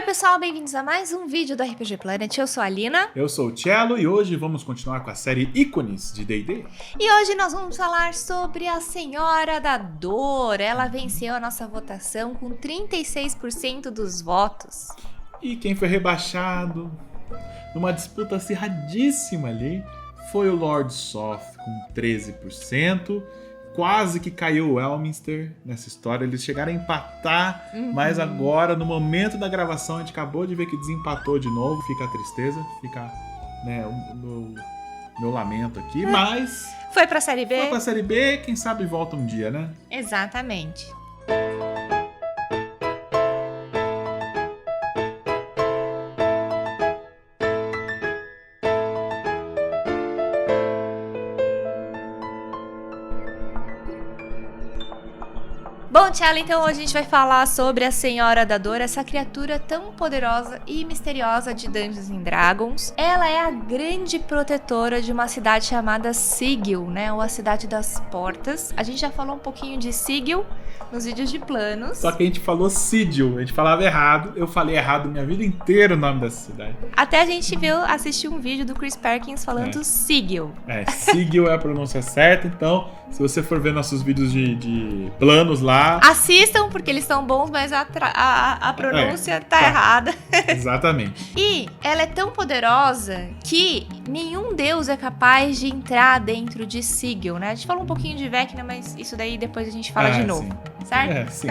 pessoal, bem-vindos a mais um vídeo do RPG Planet. Eu sou a Lina. Eu sou o Cello e hoje vamos continuar com a série Ícones de D&D. E hoje nós vamos falar sobre a Senhora da Dor. Ela venceu a nossa votação com 36% dos votos. E quem foi rebaixado numa disputa acirradíssima ali foi o Lord Soth com 13%. Quase que caiu o Elminster nessa história. Eles chegaram a empatar, mas agora, no momento da gravação, a gente acabou de ver que desempatou de novo. Fica a tristeza, fica o meu lamento aqui, mas... Foi pra Série B? Foi pra Série B, quem sabe volta um dia, né? Exatamente. Bom, Tchala, então hoje a gente vai falar sobre a Senhora da Dor, essa criatura tão poderosa e misteriosa de Dungeons & Dragons. Ela é a grande protetora de uma cidade chamada Sigil, né? Ou a Cidade das Portas. A gente já falou um pouquinho de Sigil nos vídeos de planos. Só que a gente falou Sigil, a gente falava errado. Eu falei errado minha vida inteira o nome dessa cidade. Até a gente assistir um vídeo do Chris Perkins falando Sigil. Sigil é a pronúncia certa, então se você for ver nossos vídeos de planos lá... Assistam, porque eles são bons, mas a pronúncia tá errada. Exatamente. E ela é tão poderosa que nenhum deus é capaz de entrar dentro de Sigil, né? A gente falou um pouquinho de Vecna, mas isso daí depois a gente fala de novo, certo? Sim.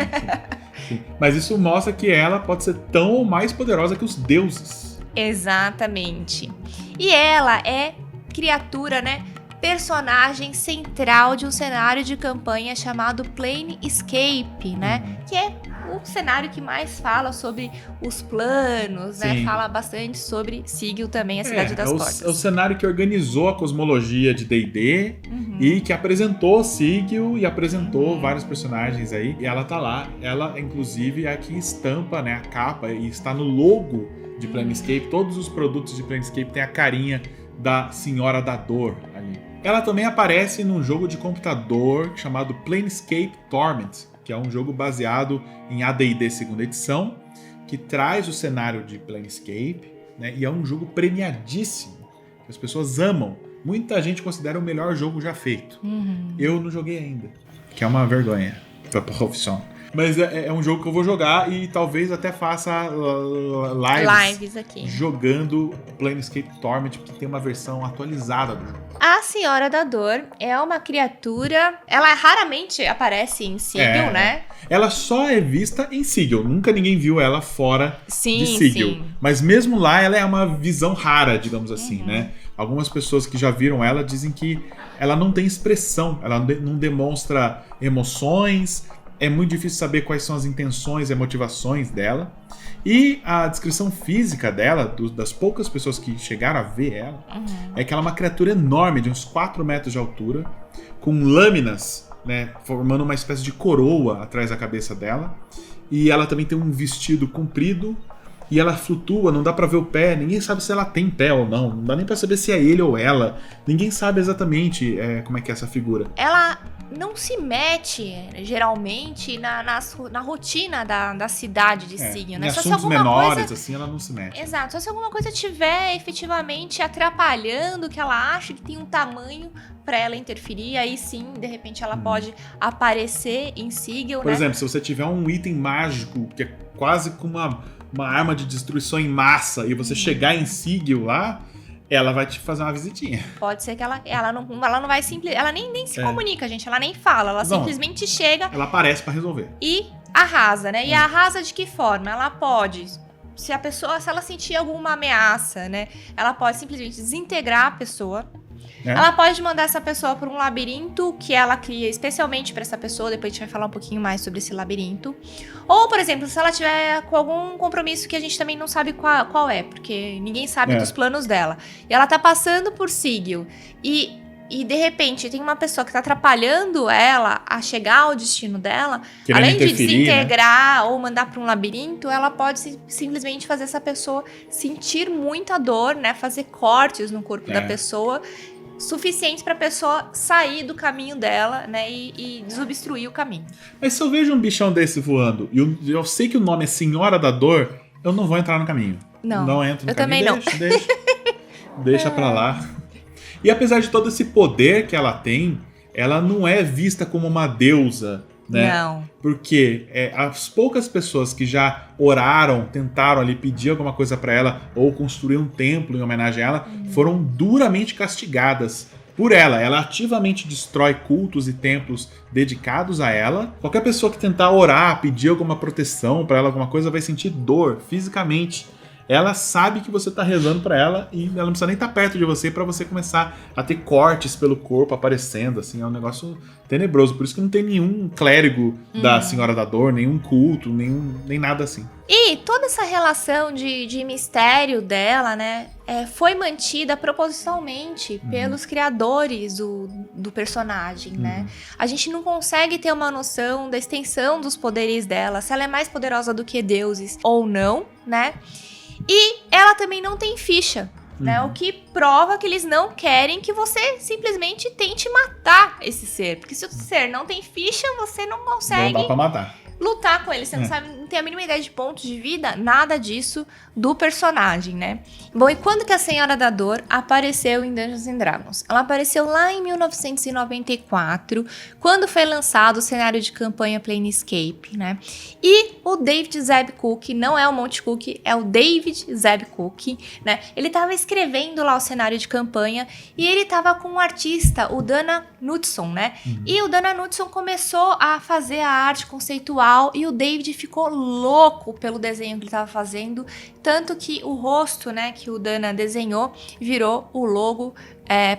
Mas isso mostra que ela pode ser tão ou mais poderosa que os deuses. Exatamente. E ela é criatura, né? Personagem central de um cenário de campanha chamado Planescape, né? Que é o cenário que mais fala sobre os planos, né? Fala bastante sobre Sigil também, a Cidade das Portas. É o cenário que organizou a cosmologia de D&D e que apresentou Sigil e apresentou vários personagens aí. E ela tá lá. Ela, inclusive, é a que estampa, né, a capa e está no logo de Planescape. Todos os produtos de Planescape têm a carinha da Senhora da Dor ali. Ela também aparece num jogo de computador chamado Planescape Torment, que é um jogo baseado em AD&D 2ª edição, que traz o cenário de Planescape, né? E é um jogo premiadíssimo, que as pessoas amam. Muita gente considera o melhor jogo já feito. Eu não joguei ainda, que é uma vergonha pra profissão. Mas é um jogo que eu vou jogar e talvez até faça lives aqui. Jogando Planescape Torment, porque tem uma versão atualizada do jogo. A Senhora da Dor é uma criatura... Ela raramente aparece em Sigil, né? Ela só é vista em Sigil. Nunca ninguém viu ela fora de Sigil. Sim. Mas mesmo lá, ela é uma visão rara, digamos assim, né? Algumas pessoas que já viram ela dizem que ela não tem expressão. Ela não demonstra emoções. É muito difícil saber quais são as intenções e motivações dela. E a descrição física dela, das poucas pessoas que chegaram a ver ela, é que ela é uma criatura enorme, de uns 4 metros de altura, com lâminas, né, formando uma espécie de coroa atrás da cabeça dela. E ela também tem um vestido comprido, e ela flutua, não dá pra ver o pé, ninguém sabe se ela tem pé ou não, não dá nem pra saber se é ele ou ela, ninguém sabe exatamente como é que é essa figura. Ela não se mete, geralmente, na rotina da cidade de Sigil, né? Em só assuntos se alguma menores, coisa... assim, ela não se mete. Exato, só se alguma coisa estiver efetivamente atrapalhando, que ela acha que tem um tamanho pra ela interferir, aí sim, de repente, ela pode aparecer em Sigil, Por exemplo, se você tiver um item mágico, que é quase como uma arma de destruição em massa, e você chegar em Sigil lá, ela vai te fazer uma visitinha. Pode ser que ela não vai simplesmente... Ela nem se comunica, gente. Ela nem fala. Ela simplesmente chega... Ela aparece pra resolver. E arrasa, né? E arrasa de que forma? Ela pode... Se ela sentir alguma ameaça, né? Ela pode simplesmente desintegrar a pessoa. Ela pode mandar essa pessoa para um labirinto que ela cria especialmente para essa pessoa. Depois a gente vai falar um pouquinho mais sobre esse labirinto. Ou, por exemplo, se ela tiver com algum compromisso que a gente também não sabe qual é, porque ninguém sabe dos planos dela. E ela tá passando por Sigil e de repente tem uma pessoa que tá atrapalhando ela a chegar ao destino dela, além de desintegrar, né, ou mandar para um labirinto, ela pode simplesmente fazer essa pessoa sentir muita dor, né? Fazer cortes no corpo da pessoa, suficientes para a pessoa sair do caminho dela, né, e desobstruir o caminho. Mas se eu vejo um bichão desse voando, e eu sei que o nome é Senhora da Dor, eu não vou entrar no caminho. Não entro no caminho. Eu também não. Deixa pra lá. E apesar de todo esse poder que ela tem, ela não é vista como uma deusa, né? Não. Porque as poucas pessoas que já oraram, tentaram ali pedir alguma coisa pra ela ou construir um templo em homenagem a ela, foram duramente castigadas por ela. Ela ativamente destrói cultos e templos dedicados a ela. Qualquer pessoa que tentar orar, pedir alguma proteção pra ela, alguma coisa, vai sentir dor fisicamente. Ela sabe que você tá rezando pra ela e ela não precisa nem estar perto de você pra você começar a ter cortes pelo corpo aparecendo, assim, é um negócio tenebroso. Por isso que não tem nenhum clérigo da Senhora da Dor, nenhum culto, nem nada assim. E toda essa relação de mistério dela, né, foi mantida propositalmente pelos criadores do personagem, né? A gente não consegue ter uma noção da extensão dos poderes dela, se ela é mais poderosa do que deuses ou não, né? E ela também não tem ficha, né? O que prova que eles não querem que você simplesmente tente matar esse ser. Porque se o ser não tem ficha, você não consegue... Não dá pra matar. Lutar com ele, você não tem a mínima ideia de pontos de vida, nada disso do personagem, né? Bom, e quando que a Senhora da Dor apareceu em Dungeons & Dragons? Ela apareceu lá em 1994, quando foi lançado o cenário de campanha Planescape, né? E o David Zeb Cook, não é o Monte Cook, é o David Zeb Cook, né? Ele tava escrevendo lá o cenário de campanha e ele tava com um artista, o Dana Knudson, né? E o Dana Knudson começou a fazer a arte conceitual e o David ficou louco pelo desenho que ele estava fazendo, tanto que o rosto, né, que o Dana desenhou virou o logo,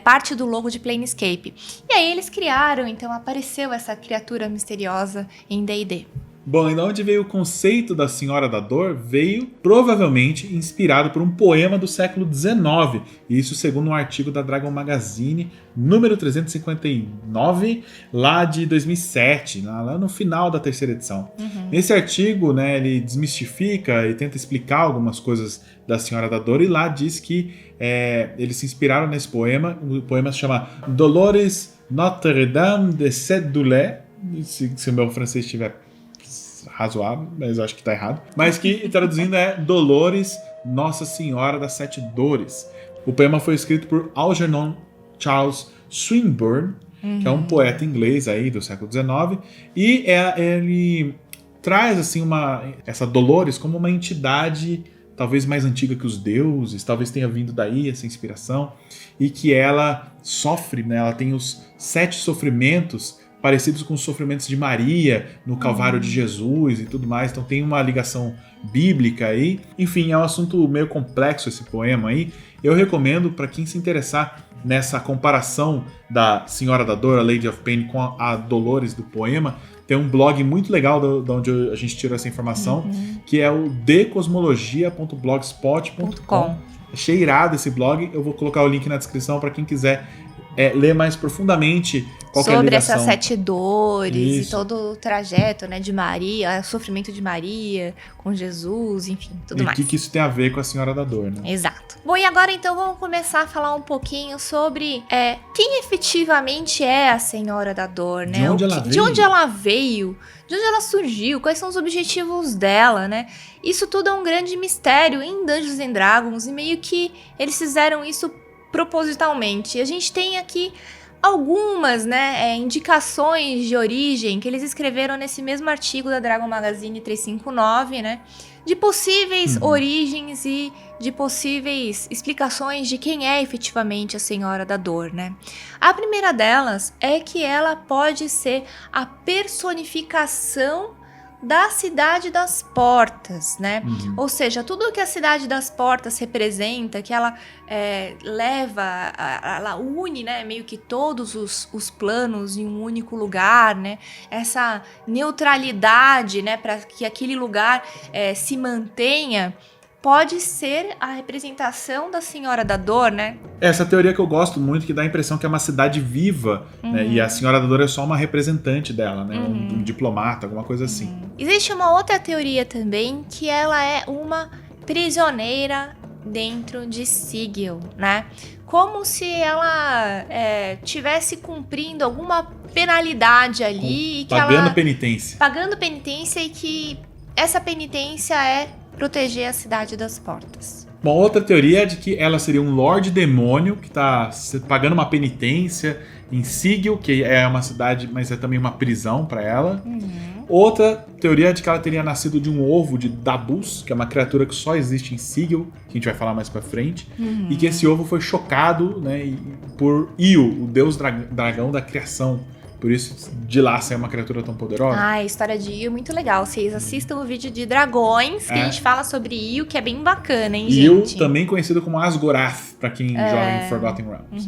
parte do logo de Planescape. E aí eles criaram, então apareceu essa criatura misteriosa em D&D. Bom, e de onde veio o conceito da Senhora da Dor? Veio provavelmente inspirado por um poema do século XIX, isso segundo um artigo da Dragon Magazine, número 359, lá de 2007, lá no final da terceira edição. Nesse artigo, né, ele desmistifica e tenta explicar algumas coisas da Senhora da Dor, e lá diz que eles se inspiraram nesse poema. O poema se chama Dolores Notre-Dame de Sept-Doulets, se o meu francês estiver razoável, mas eu acho que tá errado. Mas que, traduzindo, é Dolores Nossa Senhora das Sete Dores. O poema foi escrito por Algernon Charles Swinburne, que é um poeta inglês aí do século XIX, e ele traz assim essa Dolores como uma entidade talvez mais antiga que os deuses, talvez tenha vindo daí essa inspiração, e que ela sofre, né? Ela tem os 7 sofrimentos parecidos com os sofrimentos de Maria no Calvário de Jesus e tudo mais, então tem uma ligação bíblica aí. Enfim, é um assunto meio complexo esse poema aí. Eu recomendo para quem se interessar nessa comparação da Senhora da Dor, a Lady of Pain, com a Dolores do poema. Tem um blog muito legal de onde a gente tirou essa informação, que é o decosmologia.blogspot.com. Achei irado esse blog, eu vou colocar o link na descrição para quem quiser ler mais profundamente qual é a ligação. Sobre essas 7 dores e todo o trajeto, né, de Maria, o sofrimento de Maria com Jesus, enfim, tudo mais. E o que isso tem a ver com a Senhora da Dor, né? Exato. Bom, e agora então vamos começar a falar um pouquinho sobre quem efetivamente é a Senhora da Dor, né? De onde ela veio? De onde ela veio, de onde ela surgiu, quais são os objetivos dela, né? Isso tudo é um grande mistério em Dungeons & Dragons e meio que eles fizeram isso propositalmente. A gente tem aqui algumas, né, indicações de origem que eles escreveram nesse mesmo artigo da Dragon Magazine 359, né, de possíveis origens e de possíveis explicações de quem é efetivamente a Senhora da Dor, né. A primeira delas é que ela pode ser a personificação da Cidade das Portas, né? Ou seja, tudo que a Cidade das Portas representa, que ela leva, ela une, né, meio que todos os planos em um único lugar, né? Essa neutralidade, né, para que aquele lugar se mantenha, pode ser a representação da Senhora da Dor, né? Essa teoria que eu gosto muito, que dá a impressão que é uma cidade viva, né? E a Senhora da Dor é só uma representante dela, né? Um diplomata, alguma coisa assim. Existe uma outra teoria também, que ela é uma prisioneira dentro de Sigil, né? Como se ela tivesse cumprindo alguma penalidade ali. Pagando penitência. Pagando penitência, e que essa penitência é proteger a cidade das portas. Bom, outra teoria é de que ela seria um Lorde Demônio que está pagando uma penitência em Sigil, que é uma cidade, mas é também uma prisão para ela. Outra teoria é de que ela teria nascido de um ovo de Dabus, que é uma criatura que só existe em Sigil, que a gente vai falar mais pra frente, e que esse ovo foi chocado, né, por Io, o deus dragão da criação. Por isso, de lá saiu uma criatura tão poderosa. A história de Io é muito legal. Vocês assistam o vídeo de dragões, que a gente fala sobre Io, que é bem bacana, hein, Io, gente? também conhecido como Asgorath, pra quem joga em Forgotten Realms.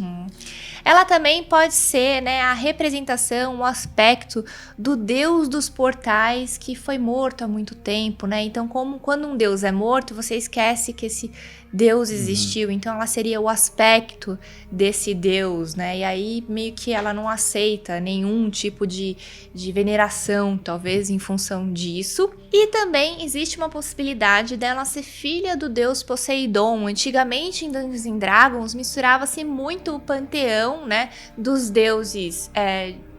Ela também pode ser, né, a representação, o aspecto do deus dos portais que foi morto há muito tempo, né? Então, quando um deus é morto, você esquece que esse deus existiu. Então, ela seria o aspecto desse deus, né? E aí, meio que ela não aceita nenhum tipo de veneração, talvez em função disso. E também existe uma possibilidade dela ser filha do deus Poseidon. Antigamente, em Dungeons & Dragons, misturava-se muito o panteão, né, dos deuses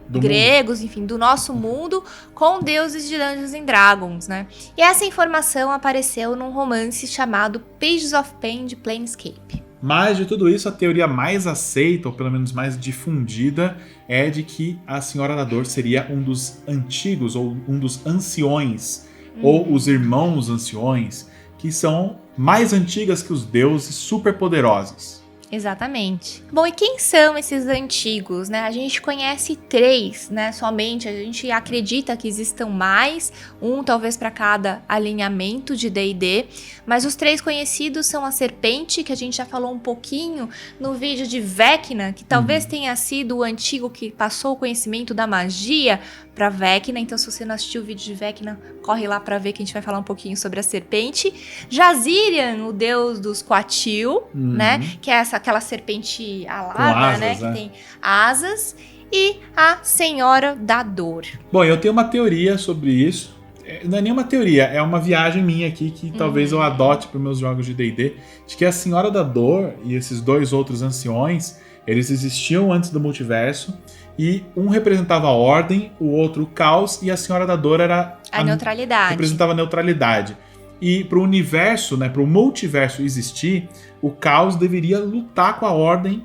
gregos, mundo. Enfim, do nosso mundo, com deuses de Dungeons & Dragons, né? E essa informação apareceu num romance chamado Pages of Pain de Planescape. Mas de tudo isso, a teoria mais aceita, ou pelo menos mais difundida, é de que a Senhora da Dor seria um dos antigos, ou um dos anciões, ou os irmãos anciões, que são mais antigas que os deuses, super poderosos. Exatamente. Bom, e quem são esses antigos, né? A gente conhece 3, né? Somente, a gente acredita que existam mais, um talvez para cada alinhamento de D&D, mas os 3 conhecidos são a Serpente, que a gente já falou um pouquinho no vídeo de Vecna, que talvez tenha sido o antigo que passou o conhecimento da magia para Vecna. Então, se você não assistiu o vídeo de Vecna, corre lá para ver que a gente vai falar um pouquinho sobre a Serpente. Jazirian, o deus dos Quatil, né? Que é aquela serpente alada, asas, né? Que tem asas. E a Senhora da Dor. Bom, eu tenho uma teoria sobre isso. Não é nem uma teoria, é uma viagem minha aqui que talvez eu adote para os meus jogos de D&D. De que a Senhora da Dor e esses 2 outros anciões, eles existiam antes do multiverso. E um representava a ordem, o outro o caos, e a Senhora da Dor era a neutralidade. Representava a neutralidade. E para o universo, né, para o multiverso existir, o caos deveria lutar com a ordem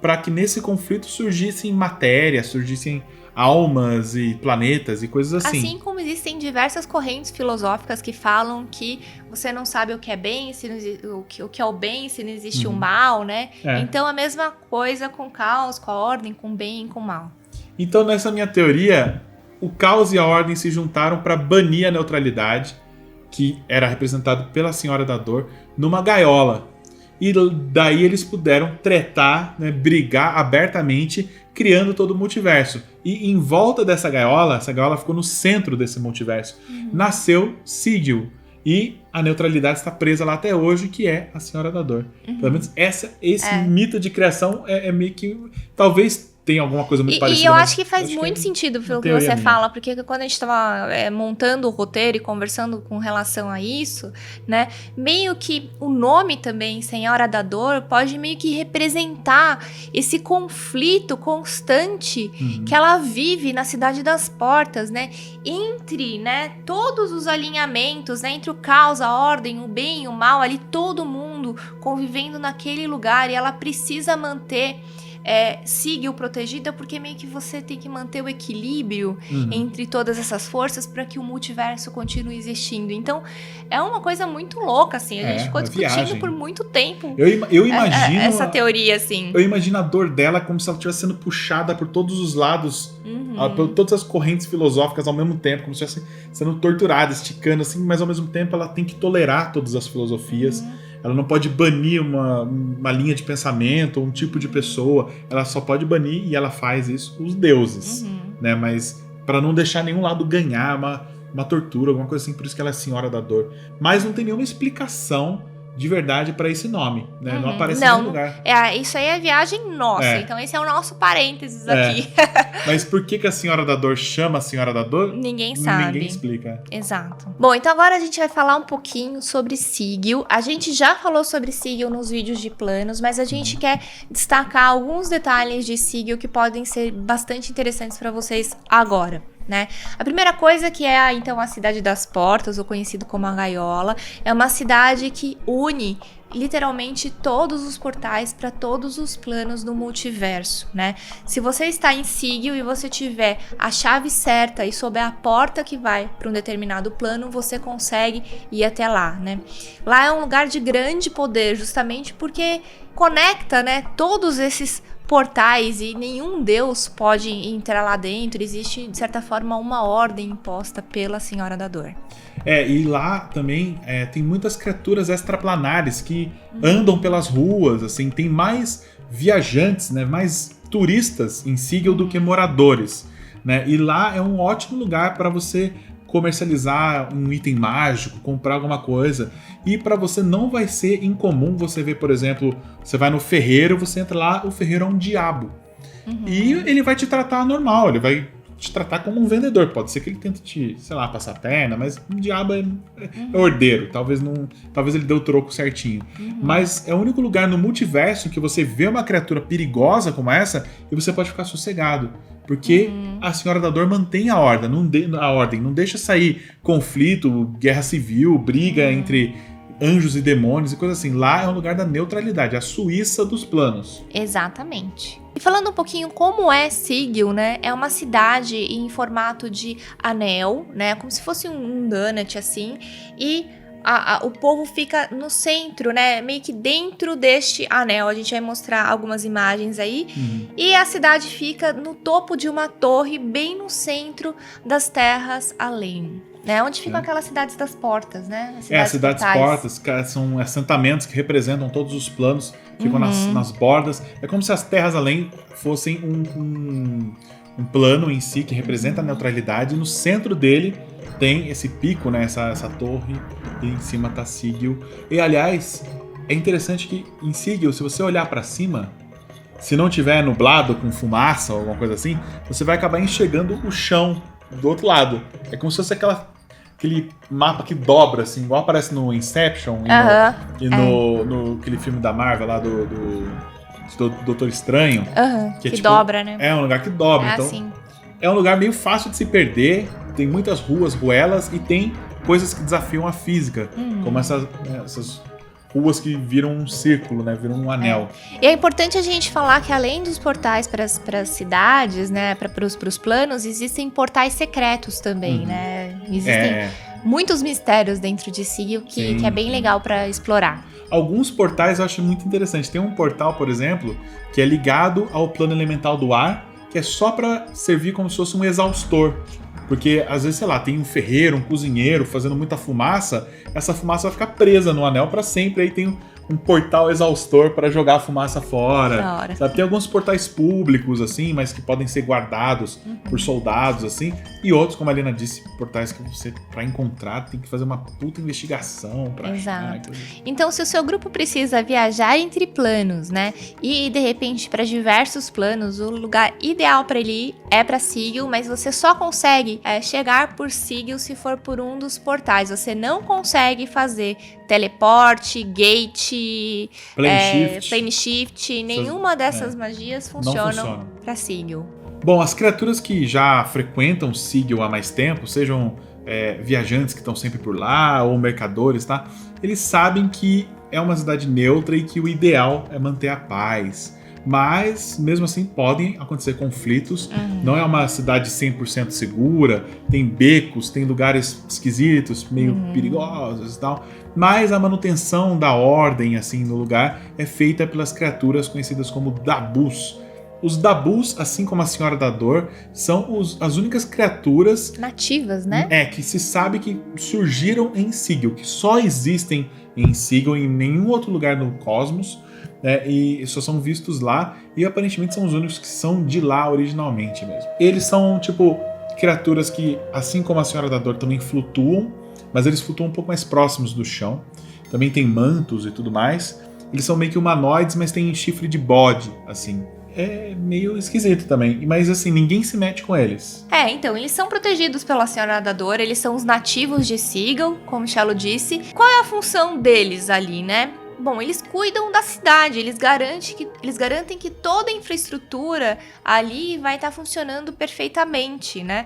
para que nesse conflito surgissem matéria, surgissem almas e planetas e coisas assim. Assim como existem diversas correntes filosóficas que falam que você não sabe o que é bem, o que é o bem, se não existe o mal, né? Então a mesma coisa com o caos, com a ordem, com o bem e com o mal. Então nessa minha teoria, o caos e a ordem se juntaram para banir a neutralidade, que era representado pela Senhora da Dor, numa gaiola. E daí eles puderam tretar, né, brigar abertamente, criando todo o multiverso. E em volta dessa gaiola, essa gaiola ficou no centro desse multiverso, nasceu Sigil. E a neutralidade está presa lá até hoje, que é a Senhora da Dor. Pelo menos esse mito de criação é meio que... Talvez tenha alguma coisa muito parecida. E eu acho que faz muito sentido pelo que você fala, porque quando a gente estava montando o roteiro e conversando com relação a isso, né, meio que o nome também, Senhora da Dor, pode meio que representar esse conflito constante que ela vive na Cidade das Portas, né, entre, né, todos os alinhamentos, né, entre o caos, a ordem, o bem e o mal, ali todo mundo convivendo naquele lugar, e ela precisa manter Sigil protegida, porque meio que você tem que manter o equilíbrio entre todas essas forças para que o multiverso continue existindo. Então, é uma coisa muito louca, assim. A gente ficou discutindo por muito tempo. Eu imagino essa teoria, assim. Eu imagino a dor dela como se ela estivesse sendo puxada por todos os lados, por todas as correntes filosóficas ao mesmo tempo, como se estivesse sendo torturada, esticando, assim, mas ao mesmo tempo ela tem que tolerar todas as filosofias. Ela não pode banir uma linha de pensamento ou um tipo de pessoa. Ela só pode banir, e ela faz isso, os deuses. Né? Mas para não deixar nenhum lado ganhar uma tortura, alguma coisa assim. Por isso que ela é Senhora da Dor. Mas não tem nenhuma explicação de verdade para esse nome. Né? Não aparece em nenhum lugar. Isso aí é viagem nossa. Então esse é o nosso parênteses aqui. Mas por que a Senhora da Dor chama a Senhora da Dor? Ninguém sabe. Ninguém explica. Exato. Bom, então agora a gente vai falar um pouquinho sobre Sigil. A gente já falou sobre Sigil nos vídeos de planos, mas a gente quer destacar alguns detalhes de Sigil que podem ser bastante interessantes para vocês agora. né? A primeira coisa que é, então, a Cidade das Portas, ou conhecido como a Gaiola, é uma cidade que une literalmente todos os portais para todos os planos do multiverso, né? Se você está em Sigil e você tiver a chave certa e souber a porta que vai para um determinado plano, você consegue ir até lá, né? Lá é um lugar de grande poder, justamente porque conecta, né, todos esses portais e nenhum deus pode entrar lá dentro. Existe, de certa forma, uma ordem imposta pela Senhora da Dor. E lá também tem muitas criaturas extraplanares que andam pelas ruas, assim, tem mais viajantes, né, mais turistas em Sigil do que moradores, né? E lá é um ótimo lugar para você comercializar um item mágico, comprar alguma coisa. E para você não vai ser incomum você ver, por exemplo, você vai no ferreiro, você entra lá, o ferreiro é um diabo. E ele vai te tratar normal, ele vai te tratar como um vendedor. Pode ser que ele tente te, sei lá, passar a perna, mas o diabo é ordeiro. Talvez ele dê o troco certinho. Mas é o único lugar no multiverso que você vê uma criatura perigosa como essa e você pode ficar sossegado. Porque a Senhora da Dor mantém a ordem, não deixa sair conflito, guerra civil, briga entre anjos e demônios e coisa assim. Lá é um lugar da neutralidade, a Suíça dos planos. Exatamente. E falando um pouquinho como é Sigil, né? É uma cidade em formato de anel, né? Como se fosse um donut, assim. E o povo fica no centro, né? Meio que dentro deste anel. A gente vai mostrar algumas imagens aí. E a cidade fica no topo de uma torre, bem no centro das terras além. Né? Onde ficam aquelas cidades das portas, né? As cidades portas são assentamentos que representam todos os planos, ficam nas bordas. É como se as terras além fossem um plano em si que representa a neutralidade. E no centro dele tem esse pico, né? Essa torre, e em cima tá Sigil. E aliás, é interessante que em Sigil, se você olhar para cima, se não tiver nublado com fumaça ou alguma coisa assim, você vai acabar enxergando o chão do outro lado. É como se fosse aquele mapa que dobra, assim, igual aparece no Inception no aquele filme da Marvel lá do Doutor Estranho. Que é tipo, dobra, né? É um lugar que dobra. Então, assim. É um lugar meio fácil de se perder, tem muitas ruelas e tem coisas que desafiam a física, como essas ruas que viram um círculo, né? Viram um anel. E é importante a gente falar que além dos portais para as cidades, né? Para os planos, existem portais secretos também, né? Existem muitos mistérios dentro de Sigil que é bem legal para explorar. Alguns portais eu acho muito interessante. Tem um portal, por exemplo, que é ligado ao plano elemental do ar, que é só para servir como se fosse um exaustor. Porque, às vezes, sei lá, tem um ferreiro, um cozinheiro fazendo muita fumaça, essa fumaça vai ficar presa no anel para sempre, aí tem um portal exaustor para jogar a fumaça fora. Sabe? Tem alguns portais públicos, assim, mas que podem ser guardados por soldados, assim, e outros, como a Helena disse, portais que você, para encontrar, tem que fazer uma puta investigação pra achar. Então, se o seu grupo precisa viajar entre planos, né, e de repente para diversos planos, o lugar ideal para ele ir é para Sigil, mas você só consegue chegar por Sigil se for por um dos portais. Você não consegue fazer teleporte, gate, plane shift, nenhuma dessas magias funcionam para Sigil. Bom, as criaturas que já frequentam Sigil há mais tempo, sejam viajantes que estão sempre por lá, ou mercadores, tá? Eles sabem que é uma cidade neutra e que o ideal é manter a paz. Mas, mesmo assim, podem acontecer conflitos. Não é uma cidade 100% segura. Tem becos, tem lugares esquisitos, meio perigosos e tal. Mas a manutenção da ordem, assim, no lugar é feita pelas criaturas conhecidas como Dabus. Os Dabus, assim como a Senhora da Dor, são as únicas criaturas nativas, né? Que se sabe que surgiram em Sigil, que só existem em Sigil, em nenhum outro lugar no cosmos. E só são vistos lá, e aparentemente são os únicos que são de lá originalmente mesmo. Eles são, tipo, criaturas que, assim como a Senhora da Dor, também flutuam, mas eles flutuam um pouco mais próximos do chão. Também tem mantos e tudo mais. Eles são meio que humanoides, mas tem chifre de bode, assim. É meio esquisito também, mas assim, ninguém se mete com eles. Então, eles são protegidos pela Senhora da Dor, eles são os nativos de Sigil, como o Chelo disse. Qual é a função deles ali, né? Bom, eles cuidam da cidade, eles garantem que toda a infraestrutura ali vai estar funcionando perfeitamente, né?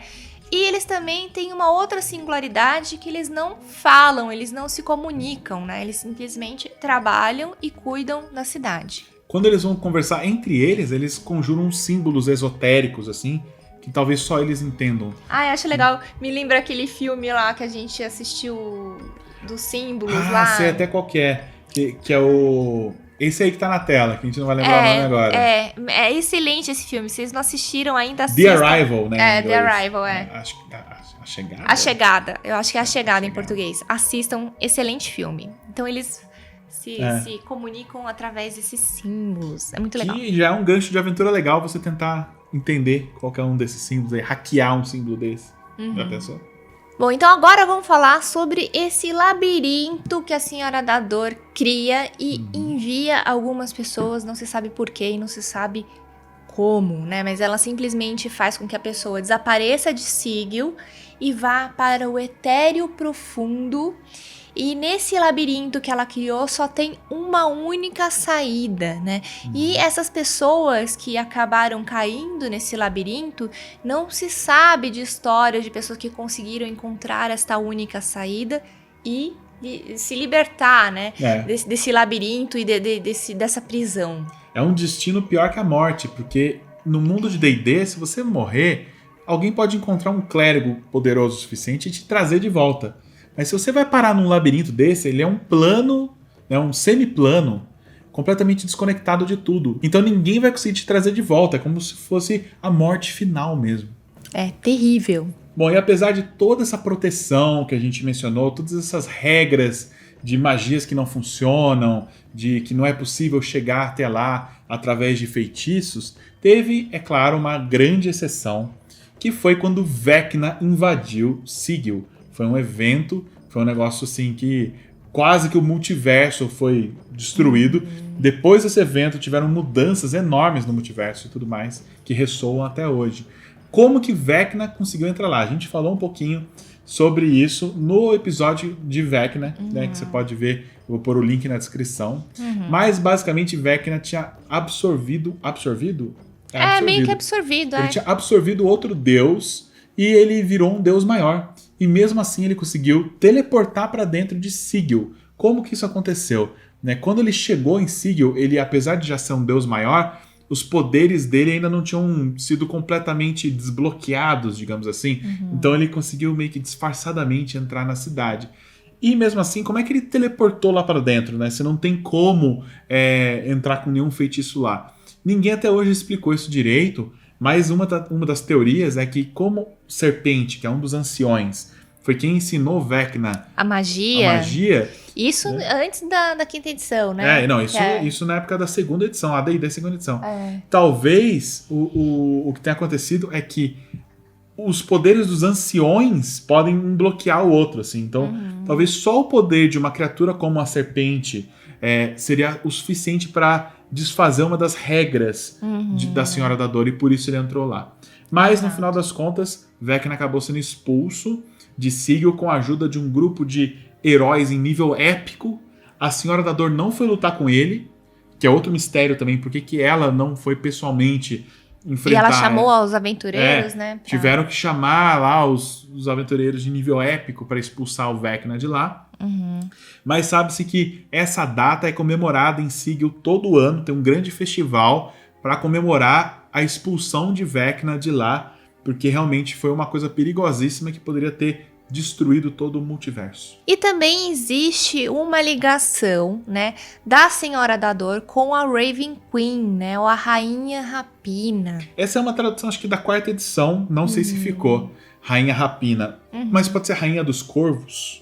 E eles também têm uma outra singularidade que eles não falam, eles não se comunicam, né? Eles simplesmente trabalham e cuidam da cidade. Quando eles vão conversar entre eles, eles conjuram símbolos esotéricos, assim, que talvez só eles entendam. Ah, eu acho legal. Me lembra aquele filme lá que a gente assistiu dos símbolos lá. Ah, sei até qual que é. Que é o... Esse aí que tá na tela, que a gente não vai lembrar o nome agora. É excelente esse filme. Vocês não assistiram ainda, The Arrival, né? The Arrival, Acho que tá... A Chegada? A Chegada. Eu acho que é A Chegada em português. Assistam, excelente filme. Então eles se comunicam através desses símbolos. É muito legal. Que já é um gancho de aventura legal você tentar entender qualquer um desses símbolos aí, hackear um símbolo desse. Já pensou? Bom, então agora vamos falar sobre esse labirinto que a Senhora da Dor cria e envia algumas pessoas, não se sabe porquê e não se sabe como, né? Mas ela simplesmente faz com que a pessoa desapareça de Sigil e vá para o etéreo profundo. E nesse labirinto que ela criou só tem uma única saída, né? E essas pessoas que acabaram caindo nesse labirinto, não se sabe de histórias de pessoas que conseguiram encontrar esta única saída e se libertar, né? Desse labirinto e dessa prisão. É um destino pior que a morte, porque no mundo de D&D, se você morrer, alguém pode encontrar um clérigo poderoso o suficiente e te trazer de volta. Mas se você vai parar num labirinto desse, ele é um plano, né, um semiplano, completamente desconectado de tudo. Então ninguém vai conseguir te trazer de volta, é como se fosse a morte final mesmo. É terrível. Bom, e apesar de toda essa proteção que a gente mencionou, todas essas regras de magias que não funcionam, de que não é possível chegar até lá através de feitiços, teve, é claro, uma grande exceção, que foi quando Vecna invadiu Sigil. Foi um evento, foi um negócio assim que quase que o multiverso foi destruído. Depois desse evento tiveram mudanças enormes no multiverso e tudo mais, que ressoam até hoje. Como que Vecna conseguiu entrar lá? A gente falou um pouquinho sobre isso no episódio de Vecna, né, que você pode ver, eu vou pôr o link na descrição. Mas basicamente Vecna tinha absorvido? Meio que absorvido. Ele tinha absorvido outro deus e ele virou um deus maior. E mesmo assim ele conseguiu teleportar para dentro de Sigil. Como que isso aconteceu? Né? Quando ele chegou em Sigil, ele, apesar de já ser um deus maior, os poderes dele ainda não tinham sido completamente desbloqueados, digamos assim. Então ele conseguiu meio que disfarçadamente entrar na cidade. E mesmo assim, como é que ele teleportou lá para dentro? Né? Você não tem como entrar com nenhum feitiço lá. Ninguém até hoje explicou isso direito, mas uma das teorias é que como Serpente, que é um dos anciões, foi quem ensinou Vecna a magia. Isso antes da quinta edição, né? Isso na época da segunda edição, a D&D segunda edição. Talvez o que tenha acontecido é que os poderes dos anciões podem bloquear o outro, assim. Então, talvez só o poder de uma criatura como a Serpente seria o suficiente para desfazer uma das regras da Senhora da Dor, e por isso ele entrou lá. Mas, no final das contas, Vecna acabou sendo expulso de Sigil com a ajuda de um grupo de heróis em nível épico. A Senhora da Dor não foi lutar com ele, que é outro mistério também, porque que ela não foi pessoalmente enfrentar. E ela chamou os aventureiros, né? Tiveram que chamar lá os aventureiros de nível épico para expulsar o Vecna de lá. Mas sabe-se que essa data é comemorada em Sigil todo ano, tem um grande festival para comemorar a expulsão de Vecna de lá, porque realmente foi uma coisa perigosíssima que poderia ter destruído todo o multiverso. E também existe uma ligação, né, da Senhora da Dor com a Raven Queen, né, ou a Rainha Rapina. Essa é uma tradução, acho que da quarta edição, não sei se ficou. Rainha Rapina. Mas pode ser Rainha dos Corvos,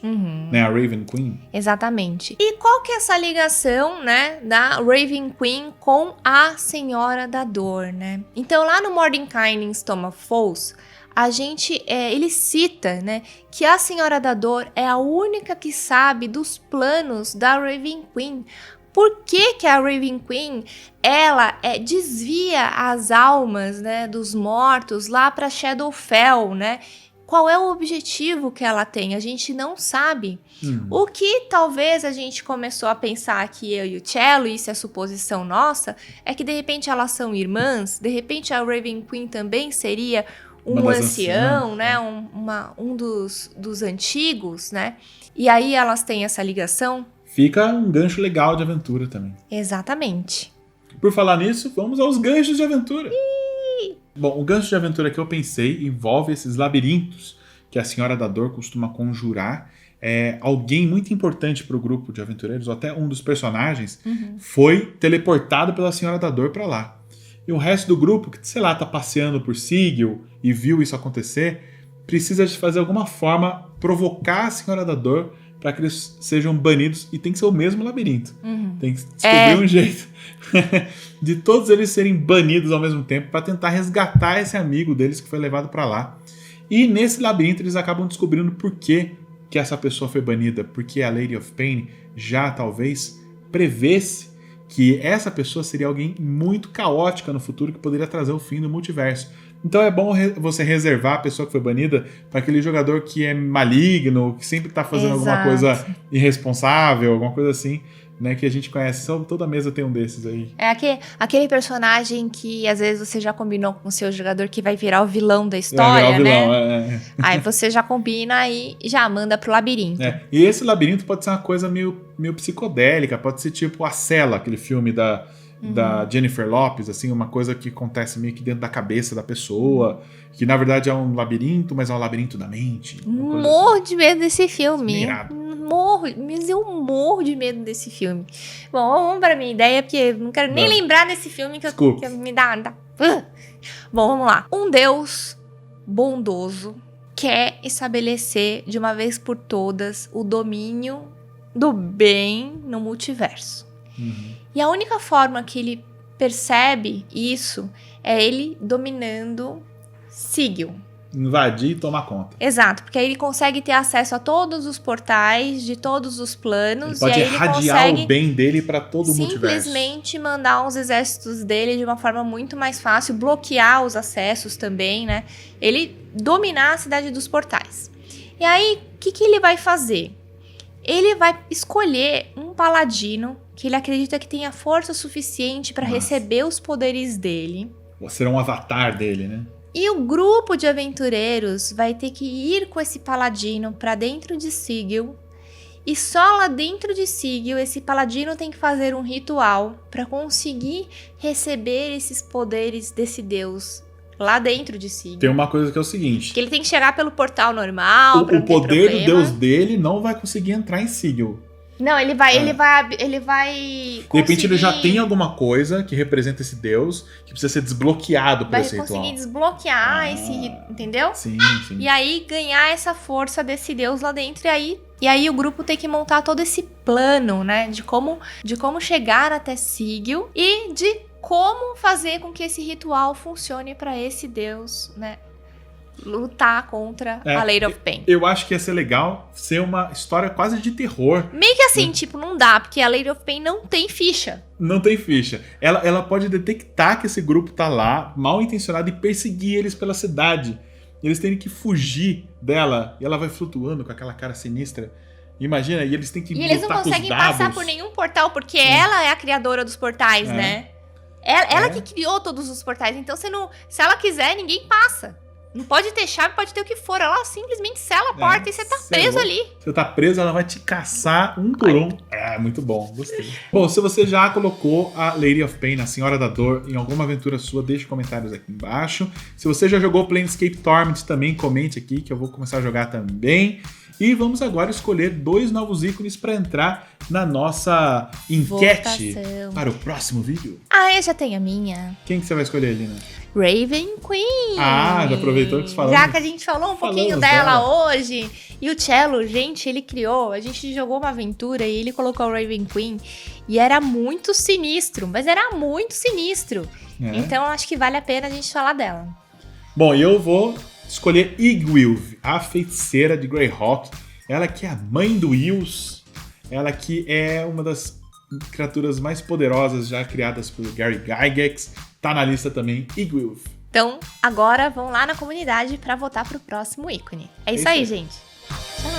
né? A Raven Queen. Exatamente. E qual que é essa ligação, né, da Raven Queen com a Senhora da Dor, né? Então, lá no Mordenkainen's Tome of Foes, a gente, ele cita, né, que a Senhora da Dor é a única que sabe dos planos da Raven Queen. Por que que a Raven Queen, ela desvia as almas, né, dos mortos lá para Shadowfell, né? Qual é o objetivo que ela tem? A gente não sabe. O que talvez a gente começou a pensar aqui, eu e o Cello, isso é suposição nossa, é que de repente elas são irmãs, de repente a Raven Queen também seria um ancião, né? Um dos antigos, né? E aí elas têm essa ligação. Fica um gancho legal de aventura também. Exatamente. Por falar nisso, vamos aos ganchos de aventura. Bom, o gancho de aventura que eu pensei envolve esses labirintos que a Senhora da Dor costuma conjurar. Alguém muito importante para o grupo de aventureiros, ou até um dos personagens, foi teleportado pela Senhora da Dor para lá. E o resto do grupo, que, sei lá, tá passeando por Sigil e viu isso acontecer, precisa de fazer alguma forma provocar a Senhora da Dor para que eles sejam banidos, e tem que ser o mesmo labirinto. Tem que descobrir um jeito de todos eles serem banidos ao mesmo tempo para tentar resgatar esse amigo deles que foi levado para lá. E nesse labirinto eles acabam descobrindo por que essa pessoa foi banida, porque a Lady of Pain já talvez prevesse que essa pessoa seria alguém muito caótica no futuro que poderia trazer o fim do multiverso. Então é bom você reservar a pessoa que foi banida para aquele jogador que é maligno, que sempre tá fazendo alguma coisa irresponsável, alguma coisa assim, né, que a gente conhece. Toda mesa tem um desses aí. É aquele personagem que às vezes você já combinou com o seu jogador que vai virar o vilão da história, né? Aí você já combina e já manda pro labirinto. E esse labirinto pode ser uma coisa meio psicodélica, pode ser tipo A Cela, aquele filme da Jennifer Lopez, assim, uma coisa que acontece meio que dentro da cabeça da pessoa, que na verdade é um labirinto, mas é um labirinto da mente. Morro de medo desse filme. Mas eu morro de medo desse filme. Bom, vamos pra minha ideia, porque eu não quero nem lembrar desse filme que me dá. Bom, vamos lá. Um Deus bondoso quer estabelecer de uma vez por todas o domínio do bem no multiverso. E a única forma que ele percebe isso é ele dominando Sigil. Invadir e tomar conta. Exato, porque aí ele consegue ter acesso a todos os portais de todos os planos. Ele pode e aí irradiar o bem dele para todo o multiverso. Simplesmente mandar os exércitos dele de uma forma muito mais fácil, bloquear os acessos também, né? Ele dominar a cidade dos portais. E aí, o que ele vai fazer? Ele vai escolher um paladino que ele acredita que tenha força suficiente para receber os poderes dele. Será um avatar dele, né? E o grupo de aventureiros vai ter que ir com esse paladino para dentro de Sigil. E só lá dentro de Sigil, esse paladino tem que fazer um ritual para conseguir receber esses poderes desse deus lá dentro de Sigil. Tem uma coisa que é o seguinte: que ele tem que chegar pelo portal normal. O poder do deus dele não vai conseguir entrar em Sigil. Não, ele vai De repente ele já tem alguma coisa que representa esse deus que precisa ser desbloqueado por esse ritual. Vai conseguir desbloquear esse ritual, entendeu? Sim. E aí ganhar essa força desse deus lá dentro. E aí o grupo tem que montar todo esse plano, né? De como chegar até Sigil e de como fazer com que esse ritual funcione para esse deus, né? Lutar contra a Lady of Pain. Eu acho que ia ser legal ser uma história quase de terror. Meio que assim, tipo, não dá, porque a Lady of Pain não tem ficha. Não tem ficha. Ela pode detectar que esse grupo tá lá, mal intencionado, e perseguir eles pela cidade. Eles têm que fugir dela, e ela vai flutuando com aquela cara sinistra. Imagina, e eles têm que lutar com os dados. E eles não conseguem passar por nenhum portal, porque ela é a criadora dos portais, né? Ela que criou todos os portais, então se ela quiser, ninguém passa. Não pode ter chave, pode ter o que for. Ela simplesmente sela a porta e você tá preso ali. Você tá preso, ela vai te caçar um por um. Muito bom, gostei. Bom, se você já colocou a Lady of Pain, a Senhora da Dor, em alguma aventura sua, deixe comentários aqui embaixo. Se você já jogou Planescape Torment também, comente aqui que eu vou começar a jogar também. E vamos agora escolher 2 novos ícones para entrar na nossa enquete para o próximo vídeo. Eu já tenho a minha. Quem que você vai escolher, Lina? Raven Queen. Já aproveitou que você falou. Já que a gente falou um pouquinho dela hoje. E o Cello, gente, ele criou. A gente jogou uma aventura e ele colocou o Raven Queen. E era muito sinistro. Mas era muito sinistro. Então acho que vale a pena a gente falar dela. Bom, eu vou escolher Igwilv, a feiticeira de Greyhawk. Ela que é a mãe do Eos. Ela que é uma das criaturas mais poderosas já criadas por Gary Gygax. Tá na lista também, Igwilv. Então, agora vão lá na comunidade pra votar pro próximo ícone. É isso aí, gente. Tchau.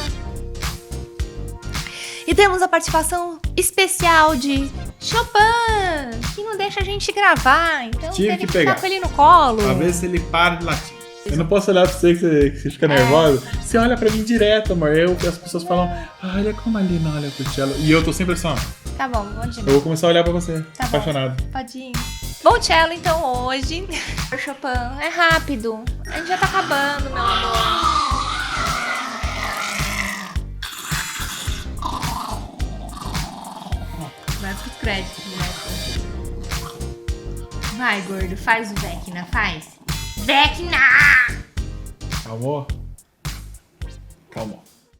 E temos a participação especial de Chopin, que não deixa a gente gravar. Então, Tive teve que que pegar ficar com ele no colo. Pra ver se ele para de latir. Eu não posso olhar pra você que você fica nervosa. Você olha pra mim direto, amor. As pessoas falam, olha como a Lina olha pro cello. E eu tô sempre assim, ó. Tá bom, bom dia. Eu vou começar a olhar pra você, Tá apaixonado. Bom. Pode ir. Bom cello, então, hoje. Chopin, é rápido. A gente já tá acabando, meu amor. Vai pros créditos, né? Vai, gordo, faz o Vecna, faz. Vecna! Calmou? Calmou.